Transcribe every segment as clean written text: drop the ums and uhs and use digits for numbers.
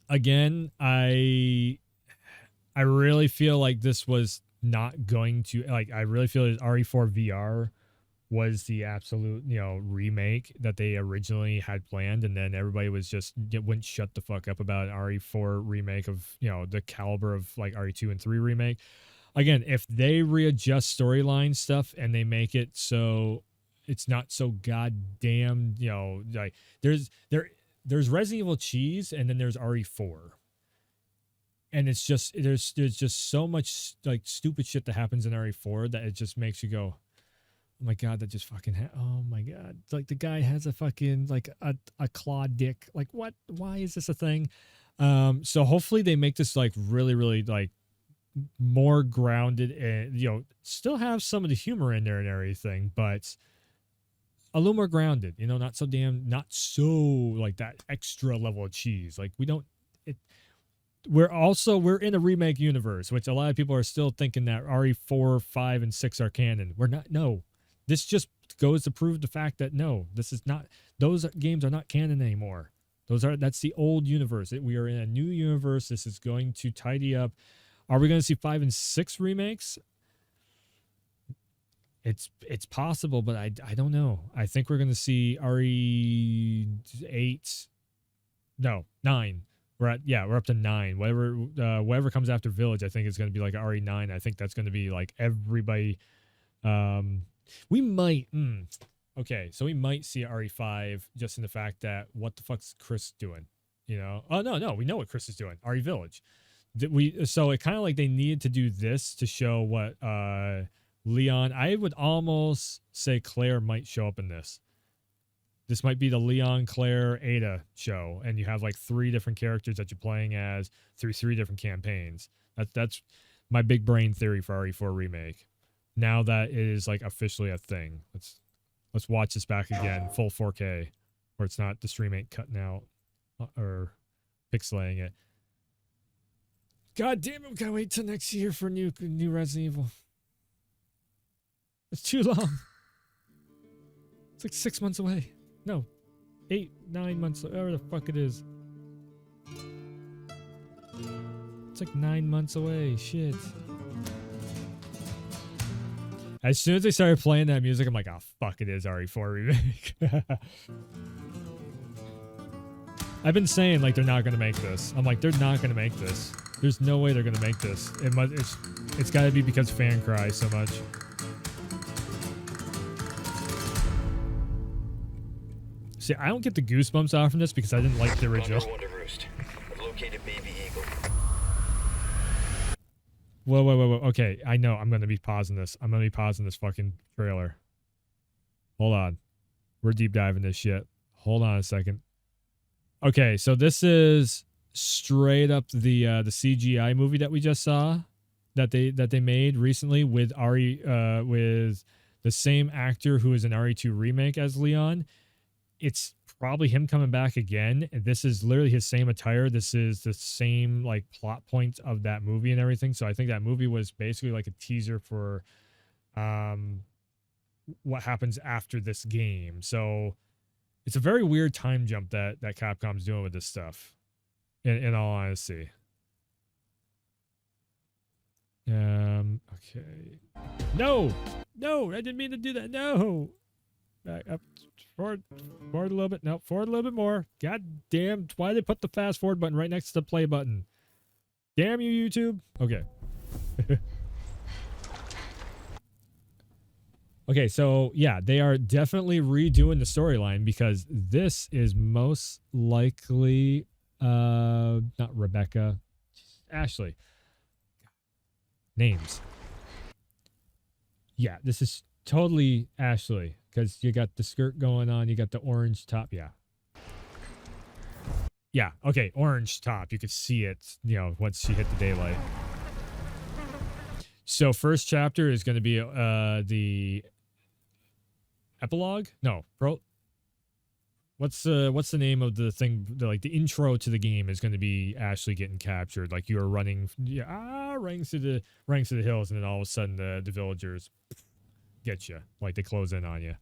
again, I really feel like this was not going to, like, I really feel that RE4 VR was the absolute, remake that they originally had planned, and then everybody was just wouldn't shut the fuck up about an RE4 remake of, the caliber of like RE2 and 3 remake. Again, if they readjust storyline stuff and they make it so it's not so goddamn, like there's Resident Evil cheese and then there's RE4. And it's just there's just so much like stupid shit that happens in RE4 that it just makes you go, oh my god, that just fucking oh my god, like the guy has a fucking like a claw dick, like what, why is this a thing? So hopefully they make this like really really like more grounded and still have some of the humor in there and everything, but a little more grounded, not so like that extra level of cheese. Like we don't it we're in a remake universe, which a lot of people are still thinking that RE4, 5, and 6 are canon. We're not. No, this just goes to prove the fact that no, this is not. Those games are not canon anymore. That's the old universe. We are in a new universe. This is going to tidy up. Are we going to see 5 and 6 remakes? It's possible, but I don't know. I think we're going to see RE8. No, 9. We're up to 9. Whatever comes after Village, I think is going to be like RE9. I think that's going to be like everybody. We might. Okay, so we might see RE5 just in the fact that what the fuck's Chris doing? Oh no, we know what Chris is doing. RE Village. So it kind of like they needed to do this to show what Leon. I would almost say Claire might show up in this. This might be the Leon, Claire, Ada show, and you have like 3 different characters that you're playing as through 3 different campaigns. That's my big brain theory for RE4 remake. Now that it is like officially a thing. Let's watch this back again, full 4K, where it's not the stream ain't cutting out or pixelating it. God damn it! We gotta wait till next year for new Resident Evil. It's too long. It's like 6 months away. No, 8, 9 months, whatever the fuck it is. It's like 9 months away. Shit. As soon as they started playing that music, I'm like, oh, fuck, it is RE4 remake. I've been saying, like, they're not going to make this. I'm like, they're not going to make this. There's no way they're going to make this. It's got to be because fan cries so much. See, I don't get the goosebumps out from this because I didn't like the original. Located baby eagle. Whoa. Okay, I know. I'm going to be pausing this. I'm going to be pausing this fucking trailer. Hold on. We're deep diving this shit. Hold on a second. Okay, so this is straight up the CGI movie that we just saw that they made recently with with the same actor who is in RE2 remake as Leon. It's probably him coming back again. This is literally his same attire. This is the same like plot points of that movie and everything. So I think that movie was basically like a teaser for what happens after this game. So it's a very weird time jump that Capcom's doing with this stuff. In all honesty. Okay. No, I didn't mean to do that. No. Back up. Forward a little bit. No, forward a little bit more. God damn. Why did they put the fast forward button right next to the play button? Damn you, YouTube. Okay. Okay, so yeah, they are definitely redoing the storyline because this is most likely not Rebecca. Ashley. Names. Yeah, this is totally Ashley. Because you got the skirt going on, you got the orange top, yeah. Yeah, okay, orange top. You could see it, once she hit the daylight. So first chapter is going to be the epilogue? No, what's the name of the thing? The intro to the game is going to be Ashley getting captured. Like you're running, ranks to the hills, and then all of a sudden the villagers get you, like they close in on you.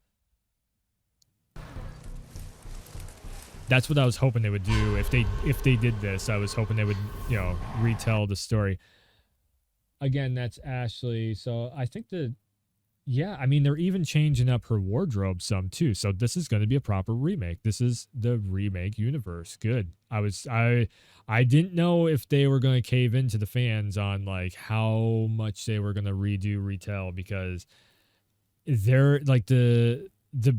That's what I was hoping they would do if they did this. I was hoping they would, retell the story. Again, that's Ashley. So I think yeah, I mean, they're even changing up her wardrobe some too. So this is going to be a proper remake. This is the remake universe. Good. I didn't know if they were going to cave into the fans on like how much they were going to retell, because they're like the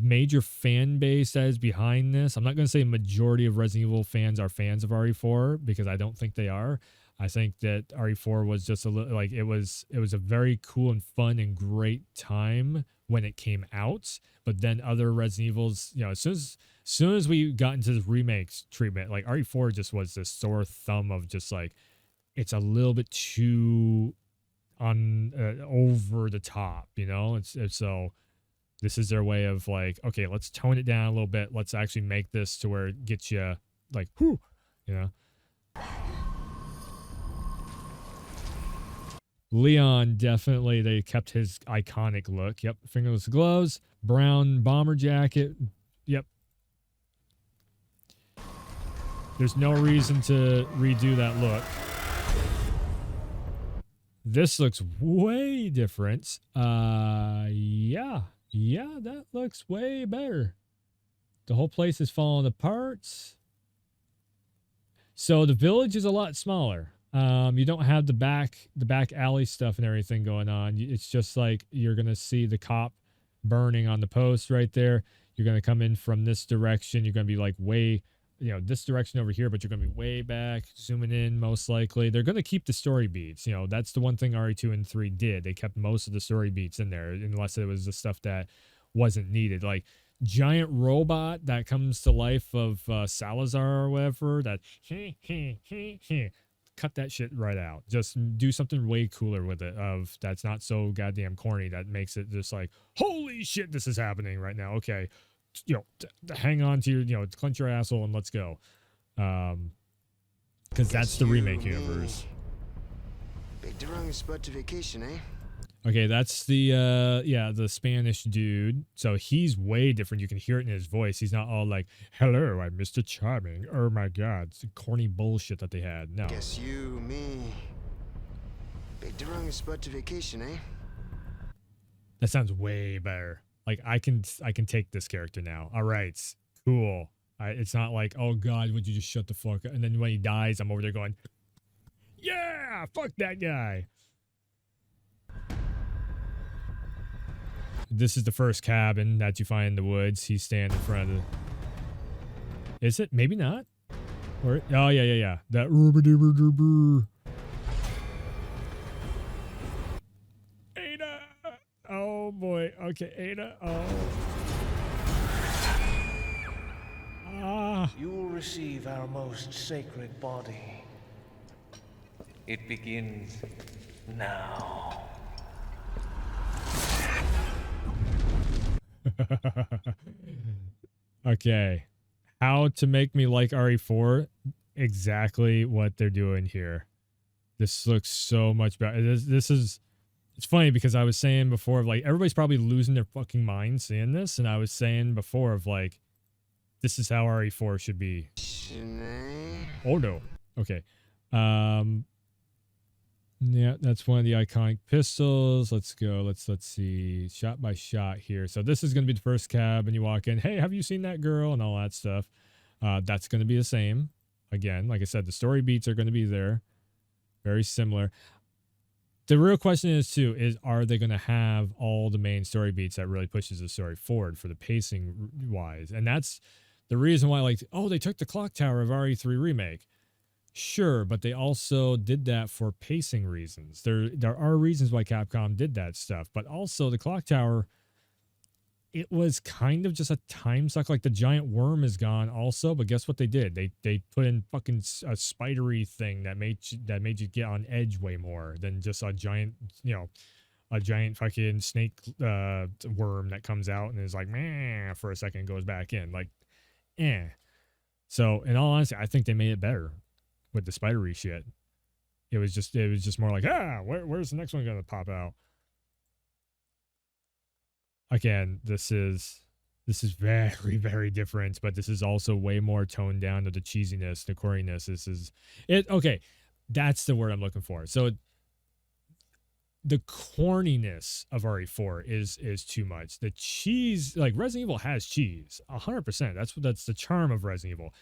major fan base that is behind this. I'm not going to say majority of Resident Evil fans are fans of RE4, because I don't think they are. I think that RE4 was just a little like it was a very cool and fun and great time when it came out. But then other Resident Evils, as soon as we got into this remakes treatment, like RE4 just was this sore thumb of just like it's a little bit too on over the top, It's so this is their way of like, okay, let's tone it down a little bit. Let's actually make this to where it gets you like, whoo, Leon, definitely, they kept his iconic look. Yep, fingerless gloves, brown bomber jacket. Yep. There's no reason to redo that look. This looks way different. Yeah, that looks way better. The whole place is falling apart. So the village is a lot smaller. You don't have the back alley stuff and everything going on. It's just like you're gonna see the cop burning on the post right there. You're gonna come in from this direction. You're gonna be like way, this direction over here, but you're gonna be way back, zooming in most likely. They're gonna keep the story beats. That's the one thing RE2 and 3 did. They kept most of the story beats in there, unless it was the stuff that wasn't needed, like giant robot that comes to life of Salazar or whatever. That cut that shit right out. Just do something way cooler with it. Of that's not so goddamn corny. That makes it just like, holy shit, this is happening right now. Okay, hang on to your, clench your asshole and let's go. Because that's the remake universe. Picked the wrong spot to vacation, eh? Okay, that's the Spanish dude. So he's way different. You can hear it in his voice. He's not all like, hello, I'm Mr. Charming. Oh my god, it's corny bullshit that they had. No. Guess you, me, picked the wrong spot to vacation, eh? That sounds way better. Like I can take this character now. All right, cool. It's not like, oh god, would you just shut the fuck up? And then when he dies, I'm over there going, yeah, fuck that guy. This is the first cabin that you find in the woods. He's standing in front of the... Is it? Maybe not. Or oh yeah. That Ada. Oh boy. Okay, Ada. Oh. Ah. You will receive our most sacred body. It begins now. Okay, how to make me like RE4? Exactly what they're doing here. This looks so much better. This is, it's funny because I was saying before of like everybody's probably losing their fucking mind seeing this, and I was saying before of like this is how RE4 should be. Oh no. Okay. Yeah, that's one of the iconic pistols. Let's go. Let's see. Shot by shot here. So this is going to be the first cab, and you walk in. Hey, have you seen that girl? And all that stuff. That's going to be the same. Again, like I said, the story beats are going to be there. Very similar. The real question is, too, are they going to have all the main story beats that really pushes the story forward for the pacing wise? And that's the reason why, like, oh, they took the clock tower of RE3 Remake. Sure, but they also did that for pacing reasons. There are reasons why Capcom did that stuff, but also the clock tower, it was kind of just a time suck. Like the giant worm is gone also, but guess what they did? They put in fucking a spidery thing that made you get on edge way more than just a giant, a giant fucking snake worm that comes out and is like, meh, for a second, goes back in. Like, eh. So in all honesty, I think they made it better with the spidery shit. It was just more like, where's the next one gonna pop out? Again, this is This is very, very different, but this is also way more toned down to the cheesiness, the corniness. This is it. Okay, that's the word I'm looking for. So the corniness of RE4 is too much. The cheese, like Resident Evil has cheese, 100%. That's the charm of Resident Evil.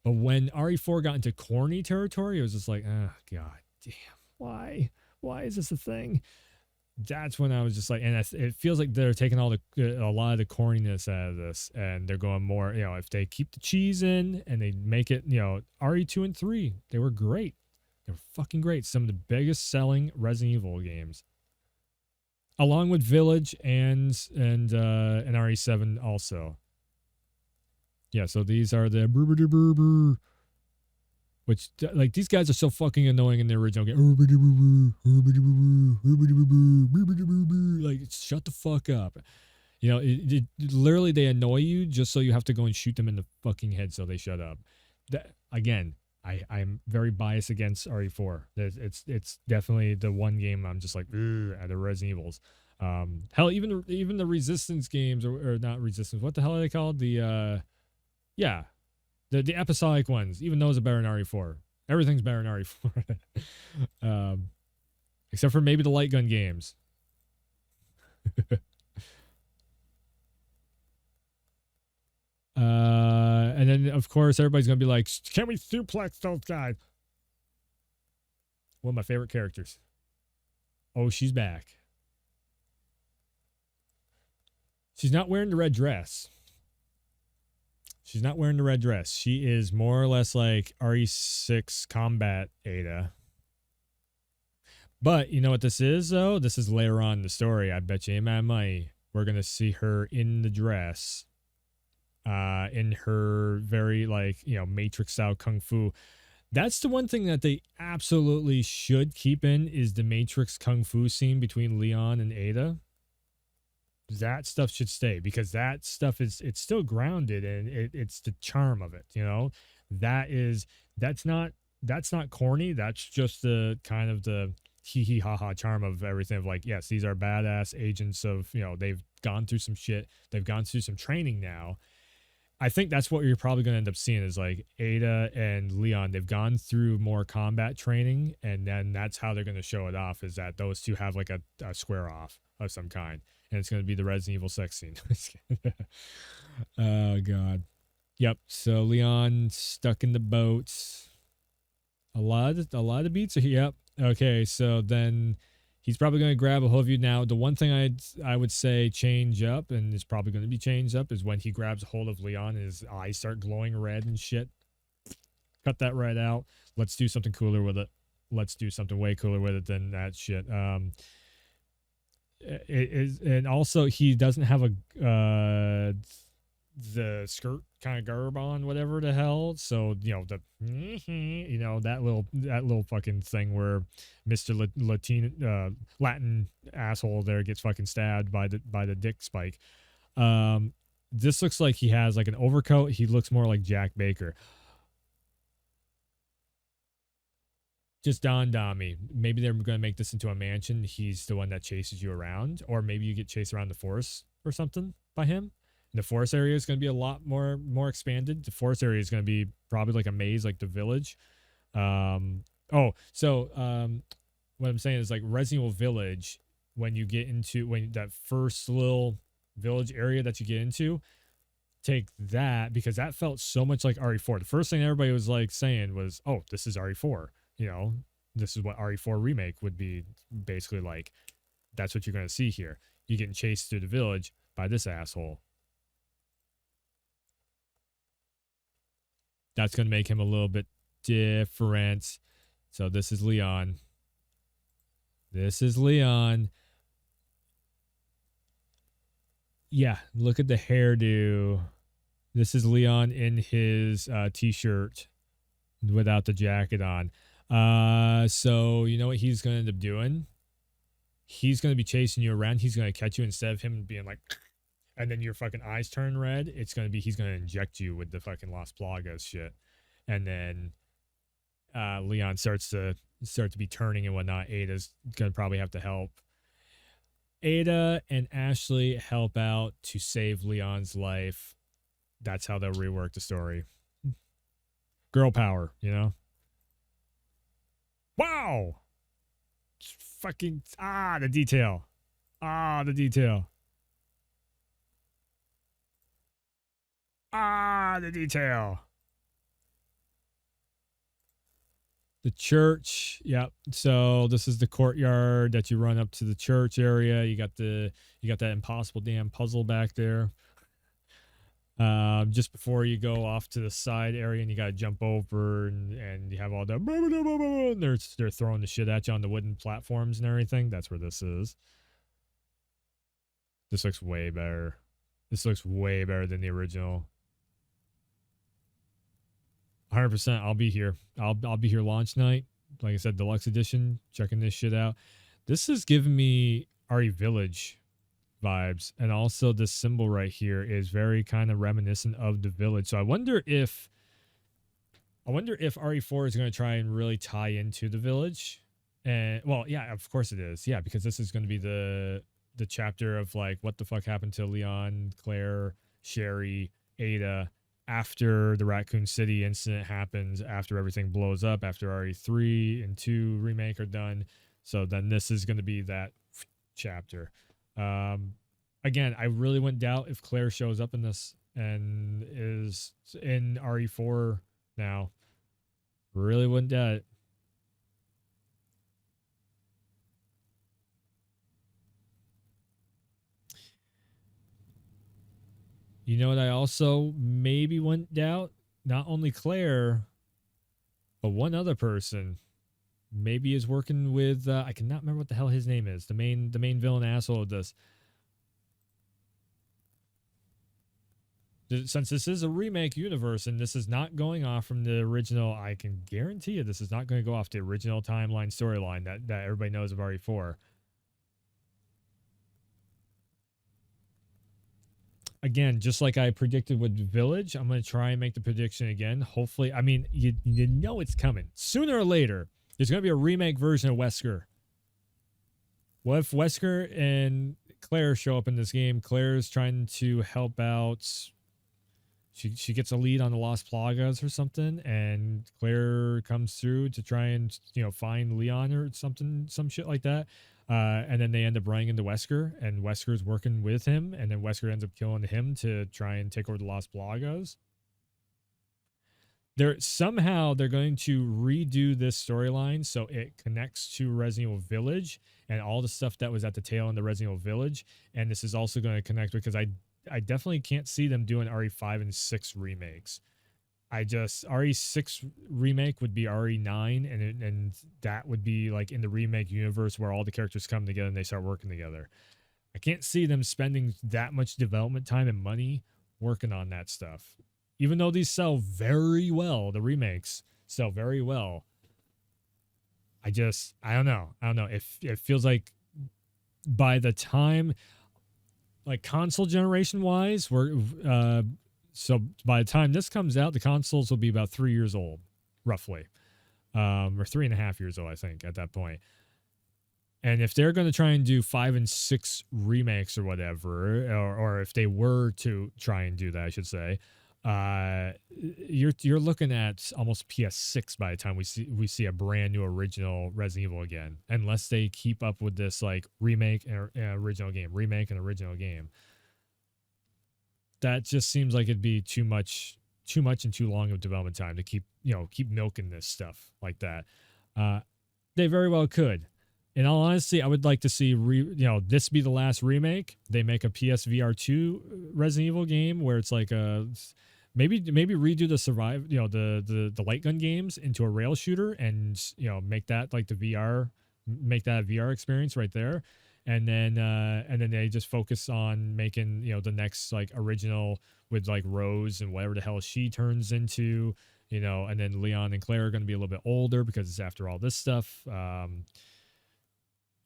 But when RE4 got into corny territory, it was just like, oh god damn, why is this a thing? That's when I was just like, and it feels like they're taking a lot of the corniness out of this, and they're going more, if they keep the cheese in and they make it, RE2 and 3, they were great. They were fucking great. Some of the biggest selling Resident Evil games, along with Village and RE7 also. Yeah, so these are the which, like, these guys are so fucking annoying in the original game. Like, shut the fuck up. Literally, they annoy you just so you have to go and shoot them in the fucking head so they shut up. Again, I'm very biased against RE4. It's definitely the one game I'm just like, out of Resident Evils. Hell, even the Resistance games, or not Resistance, what the hell are they called? The episodic ones, even those are better in RE4. Everything's better in RE4. Except for maybe the light gun games. And then, of course, everybody's going to be like, can we suplex those guys? One of my favorite characters. Oh, she's back. She's not wearing the red dress. She's not wearing the red dress. She is more or less like RE6 Combat Ada. But you know what this is, though? This is later on in the story. I bet you my money we're going to see her in the dress. In her very, Matrix-style kung fu. That's the one thing that they absolutely should keep in, is the Matrix kung fu scene between Leon and Ada. That stuff should stay, because that stuff it's still grounded, and it's the charm of it. That's not corny. That's just the kind of the hee hee ha ha charm of everything, of like, yes, these are badass agents of, they've gone through some shit, they've gone through some training now. I think that's what you're probably going to end up seeing, is like Ada and Leon, they've gone through more combat training, and then that's how they're going to show it off, is that those two have like a square off of some kind. And it's going to be the Resident Evil sex scene. Oh, God. Yep. So Leon stuck in the boat. A lot of beats are here. Yep. Okay. So then he's probably going to grab a hold of you. Now, the one thing I would say change up, and it's probably going to be changed up, is when he grabs a hold of Leon and his eyes start glowing red and shit. Cut that right out. Let's do something cooler with it. Let's do something way cooler with it than that shit. It is, and also he doesn't have the skirt kind of garb on, whatever the hell. So that little fucking thing where Mr. Latin asshole there gets fucking stabbed by the dick spike. This looks like he has like an overcoat. He looks more like Jack Baker. Just dawned on me. Maybe they're going to make this into a mansion. He's the one that chases you around, or maybe you get chased around the forest or something by him. And the forest area is going to be a lot more expanded. The forest area is going to be probably like a maze, like the village. What I'm saying is, like, Resident Evil Village, when that first little village area that you get into, take that, because that felt so much like RE4. The first thing everybody was like saying was, oh, this is RE4. This is what RE4 Remake would be basically like. That's what you're going to see here. You're getting chased through the village by this asshole. That's going to make him a little bit different. So this is Leon. Yeah, look at the hairdo. This is Leon in his t-shirt without the jacket on. So you know what he's going to end up doing? He's going to be chasing you around. He's going to catch you, instead of him being like, and then your fucking eyes turn red. He's going to inject you with the fucking Las Plagas shit. And then Leon starts to be turning and whatnot. Ada's going to probably have to help. Ada and Ashley help out to save Leon's life. That's how they'll rework the story. Girl power, you know? Wow! Fucking, the detail. The detail. The detail. The church. Yep. So this is the courtyard that you run up to the church area. You got that impossible damn puzzle back there. Just before you go off to the side area, and you got to jump over, and you have all the and they're throwing the shit at you on the wooden platforms and everything. That's where this is. This looks way better. This looks way better than the original. 100%. I'll be here. I'll be here launch night. Like I said, deluxe edition. Checking this shit out. This is giving me RE Village vibes, and also this symbol right here is very kind of reminiscent of the village. So I wonder if RE4 is going to try and really tie into the village. And well, yeah, of course it is. Yeah, because this is going to be the chapter of like what the fuck happened to Leon, Claire, Sherry, Ada after the Raccoon City incident happens, after everything blows up, after RE3 and 2 remake are done. So then this is going to be that chapter. Again, I really wouldn't doubt if Claire shows up in this and is in RE4 now. Really wouldn't doubt it. You know what I also maybe wouldn't doubt? Not only Claire, but one other person maybe is working with I cannot remember what the hell his name is. The main villain asshole of this. Since this is a remake universe and this is not going off from the original, I can guarantee you this is not going to go off the original timeline storyline that everybody knows of RE4. Again, just like I predicted with Village, I'm going to try and make the prediction again. Hopefully, I mean, you know it's coming. Sooner or later, there's going to be a remake version of Wesker. What if Wesker and Claire show up in this game? Claire's trying to help out. She gets a lead on the Lost Plagas or something, and Claire comes through to try and, find Leon or something, some shit like that. And then they end up running into Wesker, and Wesker's working with him, and then Wesker ends up killing him to try and take over the Lost Plagas. They're going to redo this storyline so it connects to Resident Evil Village and all the stuff that was at the tail end of Resident Evil Village. And this is also going to connect because I definitely can't see them doing RE5 and 6 remakes. RE6 remake would be RE9, and that would be like in the remake universe where all the characters come together and they start working together. I can't see them spending that much development time and money working on that stuff. Even though these sell very well, the remakes sell very well. I don't know. It feels like by the time, like console generation wise, so by the time this comes out, the consoles will be about 3 years old, roughly, or 3.5 years old, I think, at that point. And if they're going to try and do 5 and 6 remakes or whatever, or if they were to try and do that, I should say, you're looking at almost PS6 by the time we see a brand new original Resident Evil again, unless they keep up with this like remake and original game, remake and original game. That just seems like it'd be too much and too long of development time to keep milking this stuff like that. They very well could. In all honesty, I would like to see this be the last remake. They make a PSVR 2 Resident Evil game where it's like a maybe redo the survive the light gun games into a rail shooter and make that like the VR, make that a VR experience right there. And then they just focus on making the next like original with like Rose and whatever the hell she turns into, and then Leon and Claire are going to be a little bit older because it's after all this stuff.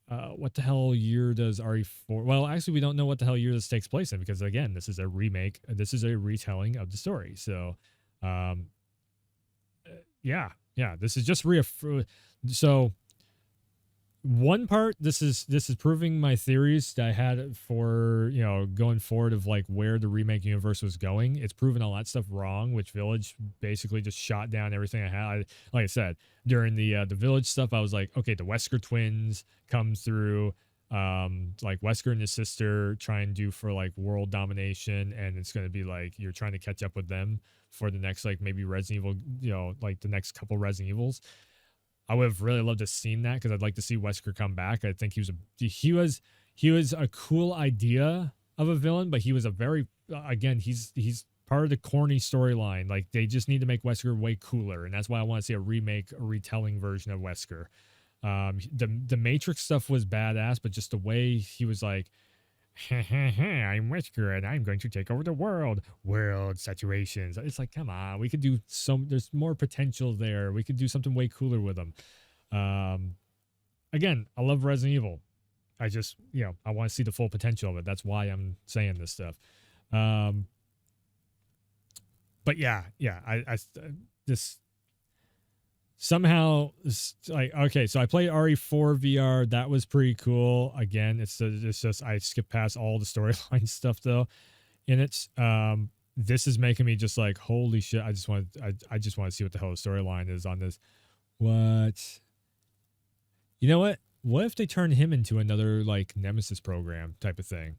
What the hell year does RE4? Well, actually, we don't know what the hell year this takes place in because again, this is a remake. This is a retelling of the story. So, yeah, this is just so. one part, this is proving my theories that I had for, going forward of like where the remake universe was going. It's proven all that stuff wrong, which Village basically just shot down everything I had. Like I said, during the Village stuff, I was like, okay, the Wesker twins come through, like Wesker and his sister try and do for like world domination, and it's going to be like you're trying to catch up with them for the next like maybe Resident Evil, like the next couple Resident Evils. I would have really loved to have seen that because I'd like to see Wesker come back. I think he was a cool idea of a villain, but he was a very again he's part of the corny storyline. Like they just need to make Wesker way cooler, and that's why I want to see a remake, a retelling version of Wesker. The Matrix stuff was badass, but just the way he was like, I'm Wesker and I'm going to take over the world situations. It's like, come on, we could do there's more potential there. We could do something way cooler with them. Again, I love Resident Evil. I just, I want to see the full potential of it. That's why I'm saying this stuff. But yeah, this somehow, like, okay, so I played RE4 VR. That was pretty cool. Again, it's just I skipped past all the storyline stuff though in it. This is making me just like, holy shit, I just want to see what the hell the storyline is on this. What? You know what? What if they turn him into another like Nemesis program type of thing?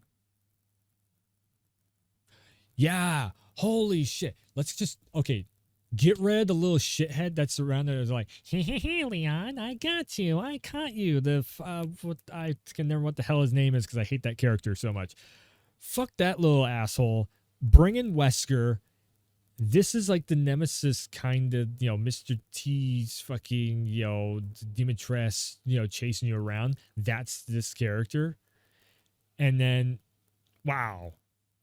Yeah, holy shit. Let's just, okay, get rid of the little shithead that's around there. It's like, hey, Leon, I got you. I caught you. I can never what the hell his name is because I hate that character so much. Fuck that little asshole. Bring in Wesker. This is like the Nemesis kind of, Mr. T's fucking, Demetress, chasing you around. That's this character. And then, wow.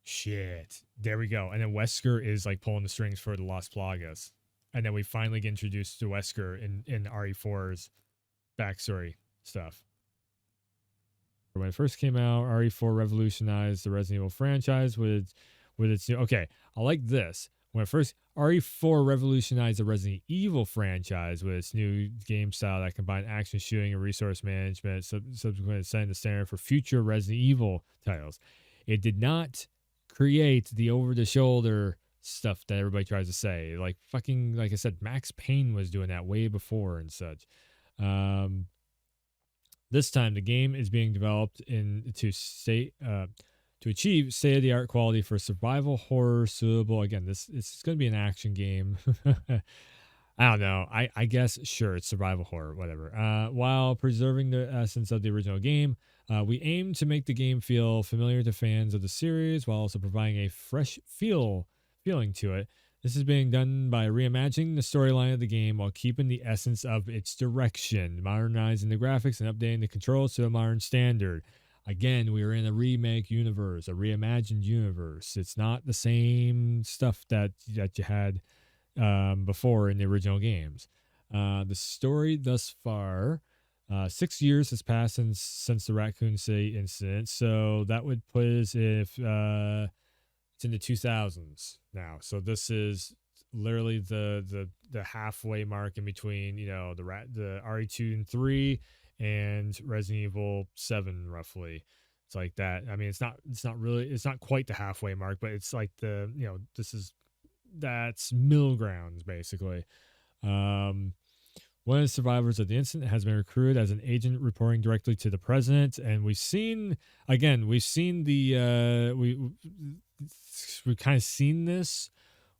Shit. There we go. And then Wesker is like pulling the strings for the Las Plagas. And then we finally get introduced to Wesker in RE4's backstory stuff. When it first came out, RE4 revolutionized the Resident Evil franchise with its new... Okay, I like this. When it first... RE4 revolutionized the Resident Evil franchise with its new game style that combined action, shooting, and resource management, subsequently setting the standard for future Resident Evil titles. It did not create the over-the-shoulder stuff that everybody tries to say. Like fucking, like I said, Max Payne was doing that way before and such. This time, the game is being developed to achieve state-of-the-art quality for survival horror suitable. Again, this is going to be an action game. I don't know. I guess, sure, it's survival horror, whatever. While preserving the essence of the original game, we aim to make the game feel familiar to fans of the series while also providing a fresh feeling to it. This is being done by reimagining the storyline of the game while keeping the essence of its direction, modernizing the graphics and updating the controls to a modern standard. Again, we are in a remake universe, a reimagined universe. It's not the same stuff that you had before in the original games. The story thus far, 6 years has passed since the Raccoon City incident, so that would put us if it's in the 2000s now. So this is literally the halfway mark in between, the RE2 and 3 and Resident Evil 7 roughly. It's like that. I mean, it's not quite the halfway mark, but it's like that's middle grounds basically. One of the survivors of the incident has been recruited as an agent reporting directly to the president, and we've seen the we've kind of seen this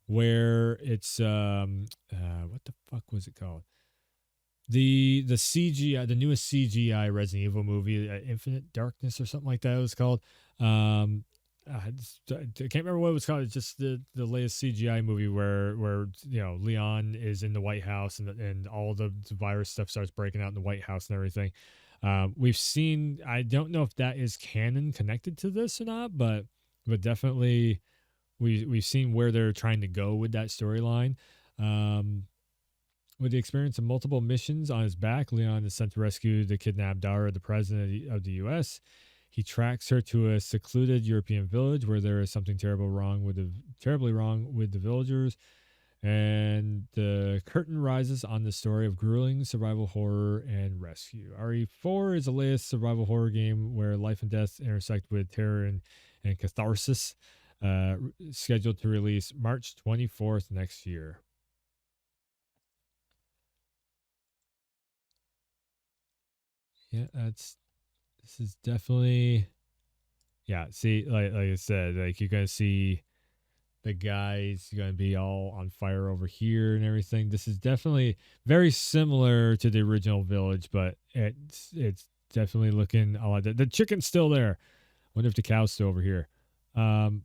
where it's what the fuck was it called? The CGI, the newest CGI Resident Evil movie, Infinite Darkness or something like that it was called. I can't remember what it was called. It's just the latest CGI movie where Leon is in the White House and all the virus stuff starts breaking out in the White House and everything. We've seen. I don't know if that is canon connected to this or not, but definitely we've seen where they're trying to go with that storyline. With the experience of multiple missions on his back, Leon is sent to rescue the kidnapped daughter of the president of the U.S. He tracks her to a secluded European village where there is something terribly wrong with the villagers. And the curtain rises on the story of grueling survival horror and rescue. RE4 is the latest survival horror game where life and death intersect with terror and catharsis. Scheduled to release March 24th next year. Yeah, this is definitely, yeah. See, like I said, like you're gonna see the guy's gonna be all on fire over here and everything. This is definitely very similar to the original village, but it's definitely looking a lot. The chicken's still there. Wonder if the cow's still over here. Um,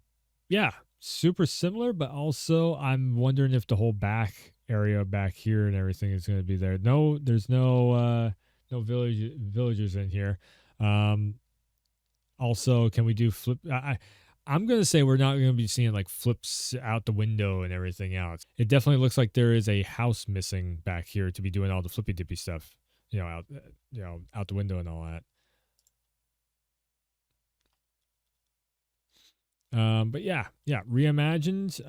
yeah, super similar, but also I'm wondering if the whole back area back here and everything is going to be there. No, there's no villagers in here. Um, also, can we do flip? I'm gonna say we're not gonna be seeing like flips out the window and everything else. It definitely looks like there is a house missing back here to be doing all the flippy dippy stuff. Out the window and all that. But yeah, reimagined.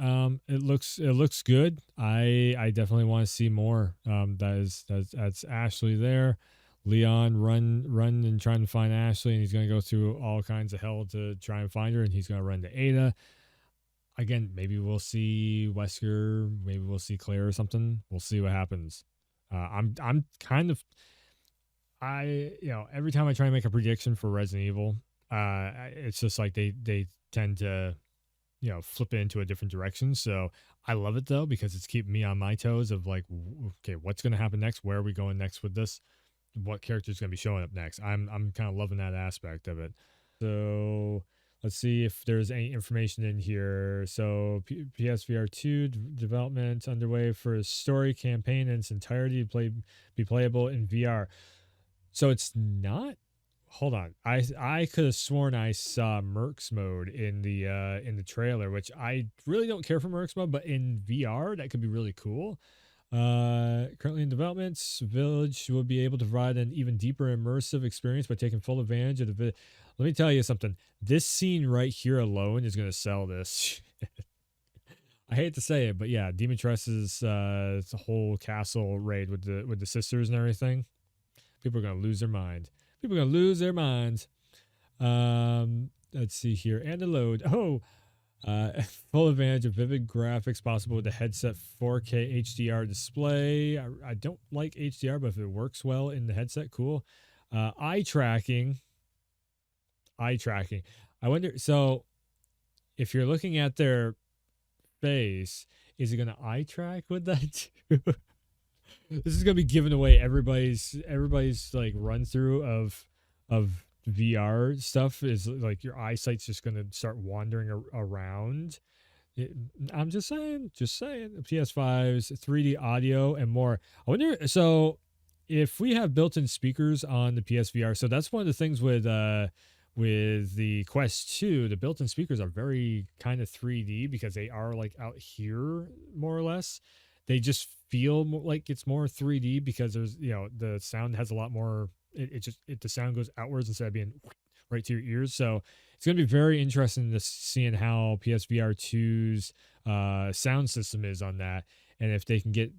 It looks good. I definitely want to see more. That's Ashley there. Leon run and trying to find Ashley, and he's gonna go through all kinds of hell to try and find her, and he's gonna run to Ada. Again, maybe we'll see Wesker, maybe we'll see Claire or something. We'll see what happens. I'm kind of every time I try and make a prediction for Resident Evil, it's just like they tend to flip it into a different direction. So I love it though because it's keeping me on my toes of like, okay, what's going to happen next? Where are we going next with this? What character is going to be showing up next? I'm kind of loving that aspect of it. So let's see if there's any information in here. So PSVR 2 development underway for a story campaign in its entirety to be playable in VR. So it's not. Hold on. I could have sworn I saw Mercs mode in the trailer, which I really don't care for Mercs mode, but in VR that could be really cool. Currently in development, Village will be able to provide an even deeper immersive experience by taking full advantage of the. Let me tell you something. This scene right here alone is going to sell this. I hate to say it, but yeah, Demetress's whole castle raid with the sisters and everything. People are going to lose their mind. People are going to lose their minds. Let's see here. And the load. Full advantage of vivid graphics possible with the headset 4K HDR display. I don't like HDR, but if it works well in the headset, cool. Eye tracking. I wonder. So if you're looking at their face, is it going to eye track with that too? This is gonna be giving away everybody's like run through of VR stuff. Is like your eyesight's just gonna start wandering around. I'm just saying. PS5's 3D audio and more. I wonder. So if we have built-in speakers on the PSVR, so that's one of the things with the Quest 2, the built-in speakers are very kind of 3D because they are like out here more or less. They just feel more like it's more 3D because there's the sound has a lot more. The sound goes outwards instead of being right to your ears. So it's going to be very interesting to seeing how PSVR 2's sound system is on that, and if they can get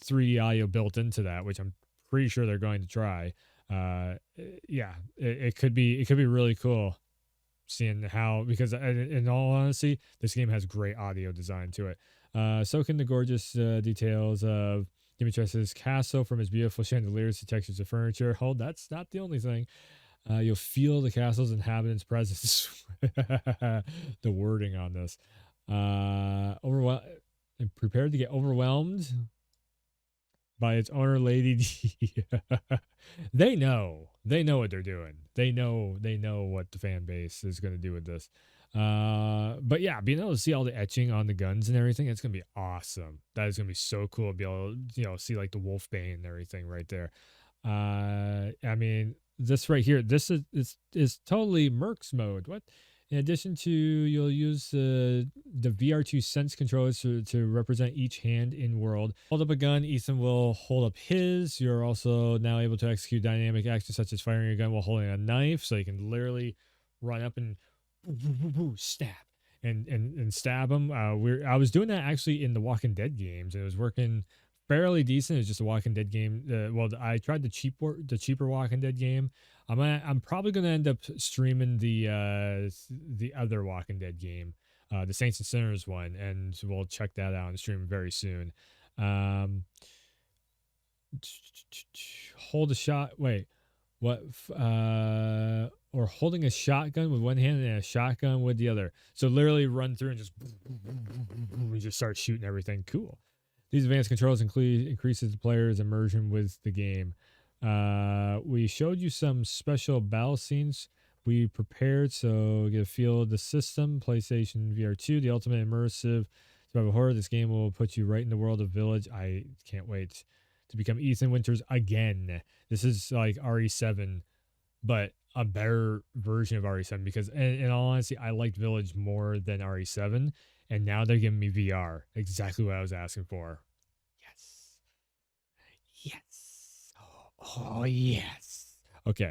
3D audio built into that, which I'm pretty sure they're going to try. It could be really cool seeing how, because in all honesty, this game has great audio design to it. Soak in the gorgeous details of Dimitri's castle, from his beautiful chandeliers to textures of furniture. Hold, that's not the only thing. You'll feel the castle's inhabitants' presence. The wording on this. Prepared to get overwhelmed by its owner, Lady D. They know what they're doing. They know what the fan base is going to do with this. But yeah, being able to see all the etching on the guns and everything, it's gonna be awesome. That is gonna be so cool to be able to see like the Wolfbane and everything right there. I mean, this right here, this is totally Mercs mode. What? In addition to, you'll use the VR2 Sense controllers to represent each hand in world. Hold up a gun, Ethan will hold up his. You're also now able to execute dynamic actions such as firing a gun while holding a knife, so you can literally run up and snap and stab them. I was doing that actually in the Walking Dead games. It was working fairly decent. It was just a Walking Dead game. I tried the cheaper Walking Dead game. I'm probably gonna end up streaming the other Walking Dead game, the Saints and Sinners one, and we'll check that out and stream very soon. Um, hold a shot. Wait, what? Or holding a shotgun with one hand and a shotgun with the other. So literally run through and just we just start shooting everything. Cool. These advanced controls increases the player's immersion with the game. We showed you some special battle scenes we prepared, so get a feel of the system. PlayStation VR 2, the ultimate immersive survival horror. This game will put you right in the world of Village. I can't wait to become Ethan Winters again. This is like RE7, but a better version of RE7 because, in all honesty, I liked Village more than RE7, and now they're giving me VR. Exactly what I was asking for. Yes. Yes. Oh, yes. Okay.